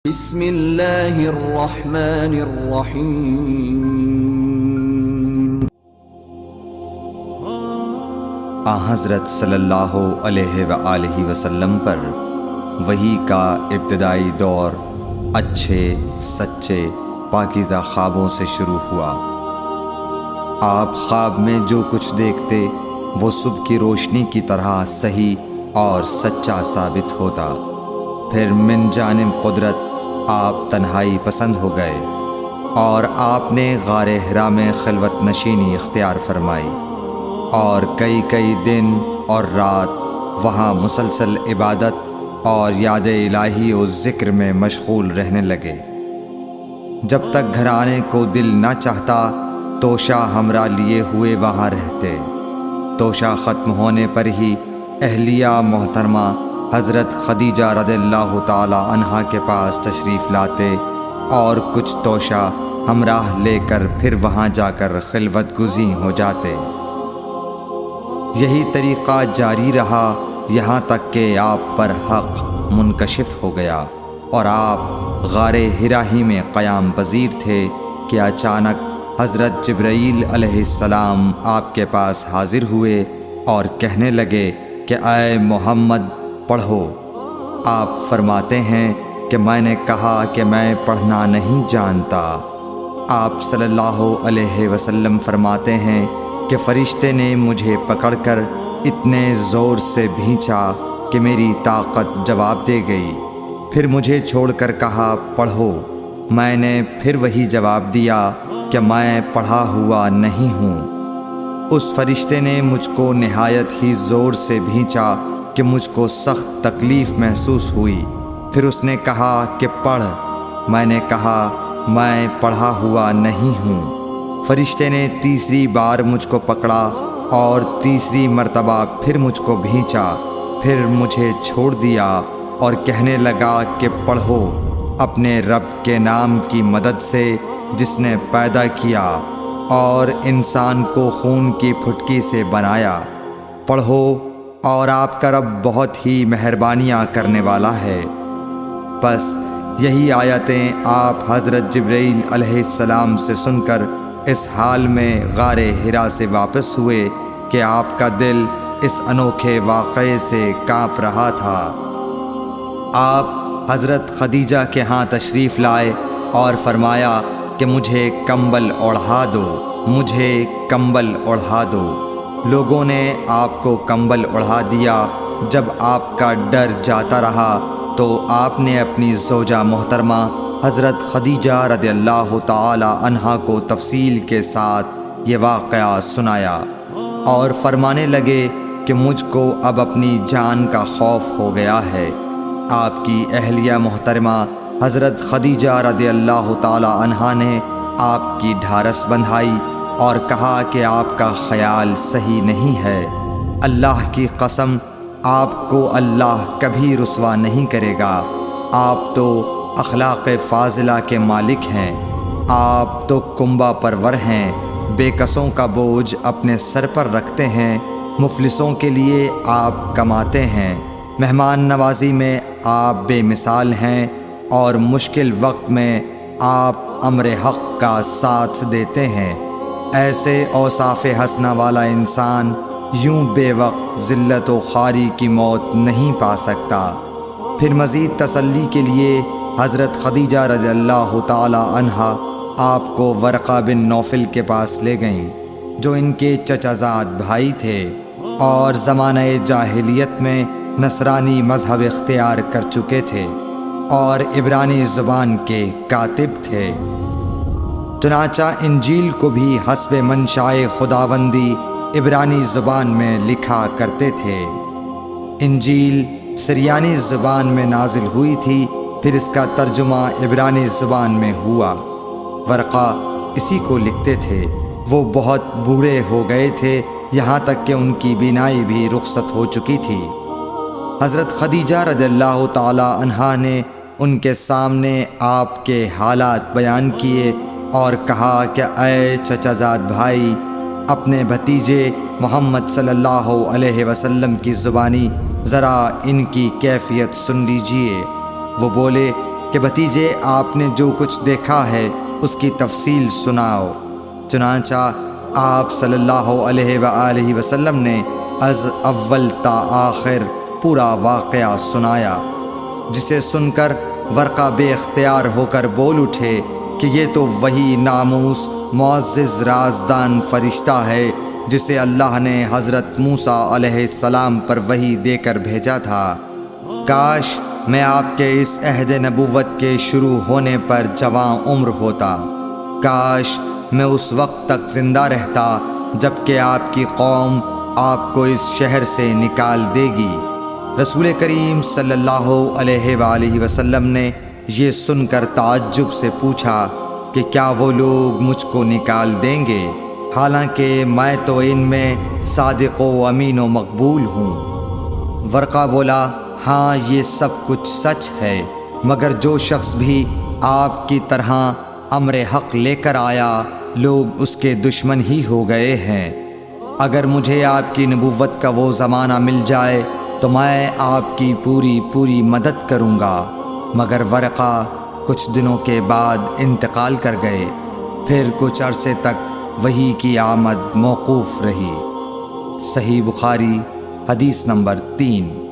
بسم اللہ الرحمن الرحیم۔ حضرت صلی اللہ علیہ وآلہ وسلم پر وحی کا ابتدائی دور اچھے سچے پاکیزہ خوابوں سے شروع ہوا۔ آپ خواب میں جو کچھ دیکھتے وہ صبح کی روشنی کی طرح صحیح اور سچا ثابت ہوتا۔ پھر من جانب قدرت آپ تنہائی پسند ہو گئے اور آپ نے غار حرا میں خلوت نشینی اختیار فرمائی اور کئی دن اور رات وہاں مسلسل عبادت اور یاد الہی و ذکر میں مشغول رہنے لگے۔ جب تک گھر آنے کو دل نہ چاہتا توشہ ہمراہ لیے ہوئے وہاں رہتے۔ توشہ ختم ہونے پر ہی اہلیہ محترمہ حضرت خدیجہ رضی اللہ تعالی عنہا کے پاس تشریف لاتے اور کچھ توشہ ہمراہ لے کر پھر وہاں جا کر خلوت گزین ہو جاتے۔ یہی طریقہ جاری رہا یہاں تک کہ آپ پر حق منکشف ہو گیا اور آپ غار حرا ہی میں قیام پذیر تھے کہ اچانک حضرت جبرائیل علیہ السلام آپ کے پاس حاضر ہوئے اور کہنے لگے کہ اے محمد پڑھو۔ آپ فرماتے ہیں کہ میں نے کہا کہ میں پڑھنا نہیں جانتا۔ آپ صلی اللہ علیہ وسلم فرماتے ہیں کہ فرشتے نے مجھے پکڑ کر اتنے زور سے بھینچا کہ میری طاقت جواب دے گئی۔ پھر مجھے چھوڑ کر کہا پڑھو۔ میں نے پھر وہی جواب دیا کہ میں پڑھا ہوا نہیں ہوں۔ اس فرشتے نے مجھ کو نہایت ہی زور سے بھینچا کہ مجھ کو سخت تکلیف محسوس ہوئی۔ پھر اس نے کہا کہ پڑھ۔ میں نے کہا میں پڑھا ہوا نہیں ہوں۔ فرشتے نے تیسری بار مجھ کو پکڑا اور تیسری مرتبہ پھر مجھ کو بھینچا، پھر مجھے چھوڑ دیا اور کہنے لگا کہ پڑھو اپنے رب کے نام کی مدد سے جس نے پیدا کیا اور انسان کو خون کی پھٹکی سے بنایا۔ پڑھو اور آپ کا رب بہت ہی مہربانیاں کرنے والا ہے۔ بس یہی آیتیں آپ حضرت جبرائیل علیہ السلام سے سن کر اس حال میں غار حرا سے واپس ہوئے کہ آپ کا دل اس انوکھے واقعے سے کانپ رہا تھا۔ آپ حضرت خدیجہ کے ہاں تشریف لائے اور فرمایا کہ مجھے کمبل اوڑھا دو، مجھے کمبل اوڑھا دو۔ لوگوں نے آپ کو کمبل اوڑھا دیا۔ جب آپ کا ڈر جاتا رہا تو آپ نے اپنی زوجہ محترمہ حضرت خدیجہ رضی اللہ تعالی عنہا کو تفصیل کے ساتھ یہ واقعہ سنایا اور فرمانے لگے کہ مجھ کو اب اپنی جان کا خوف ہو گیا ہے۔ آپ کی اہلیہ محترمہ حضرت خدیجہ رضی اللہ تعالی عنہا نے آپ کی ڈھارس بندھائی اور کہا کہ آپ کا خیال صحیح نہیں ہے۔ اللہ کی قسم آپ کو اللہ کبھی رسوا نہیں کرے گا۔ آپ تو اخلاق فاضلہ کے مالک ہیں، آپ تو کنبہ پرور ہیں، بے کسوں کا بوجھ اپنے سر پر رکھتے ہیں، مفلسوں کے لیے آپ کماتے ہیں، مہمان نوازی میں آپ بے مثال ہیں اور مشکل وقت میں آپ امر حق کا ساتھ دیتے ہیں۔ ایسے اوصاف حسنہ والا انسان یوں بے وقت ذلت و خواری کی موت نہیں پا سکتا۔ پھر مزید تسلی کے لیے حضرت خدیجہ رضی اللہ تعالی عنہا آپ کو ورقہ بن نوفل کے پاس لے گئیں جو ان کے چچا زاد بھائی تھے اور زمانہ جاہلیت میں نصرانی مذہب اختیار کر چکے تھے اور عبرانی زبان کے کاتب تھے۔ چنانچہ انجیل کو بھی حسب منشائے خداوندی عبرانی زبان میں لکھا کرتے تھے۔ انجیل سریانی زبان میں نازل ہوئی تھی، پھر اس کا ترجمہ عبرانی زبان میں ہوا۔ ورقہ اسی کو لکھتے تھے۔ وہ بہت بوڑھے ہو گئے تھے، یہاں تک کہ ان کی بینائی بھی رخصت ہو چکی تھی۔ حضرت خدیجہ رضی اللہ تعالی عنہا نے ان کے سامنے آپ کے حالات بیان کیے اور کہا کہ اے چچا زاد بھائی، اپنے بھتیجے محمد صلی اللہ علیہ وسلم کی زبانی ذرا ان کی کیفیت سن لیجئے۔ وہ بولے کہ کہ بھتیجے آپ نے جو کچھ دیکھا ہے اس کی تفصیل سناؤ۔ چنانچہ آپ صلی اللہ علیہ وآلہ وسلم نے از اول تا آخر پورا واقعہ سنایا، جسے سن کر ورقہ بے اختیار ہو کر بول اٹھے کہ یہ تو وہی ناموس معزز رازدان فرشتہ ہے جسے اللہ نے حضرت موسیٰ علیہ السلام پر وحی دے کر بھیجا تھا۔ کاش میں آپ کے اس عہد نبوت کے شروع ہونے پر جواں عمر ہوتا، کاش میں اس وقت تک زندہ رہتا جب کہ آپ کی قوم آپ کو اس شہر سے نکال دے گی۔ رسول کریم صلی اللہ علیہ وآلہ وسلم نے یہ سن کر تعجب سے پوچھا کہ کیا وہ لوگ مجھ کو نکال دیں گے، حالانکہ میں تو ان میں صادق و امین و مقبول ہوں؟ ورقہ بولا، ہاں یہ سب کچھ سچ ہے، مگر جو شخص بھی آپ کی طرح امر حق لے کر آیا لوگ اس کے دشمن ہی ہو گئے ہیں۔ اگر مجھے آپ کی نبوت کا وہ زمانہ مل جائے تو میں آپ کی پوری مدد کروں گا، مگر ورقہ کچھ دنوں کے بعد انتقال کر گئے، پھر کچھ عرصے تک وحی کی آمد موقوف رہی۔ صحیح بخاری حدیث نمبر 3۔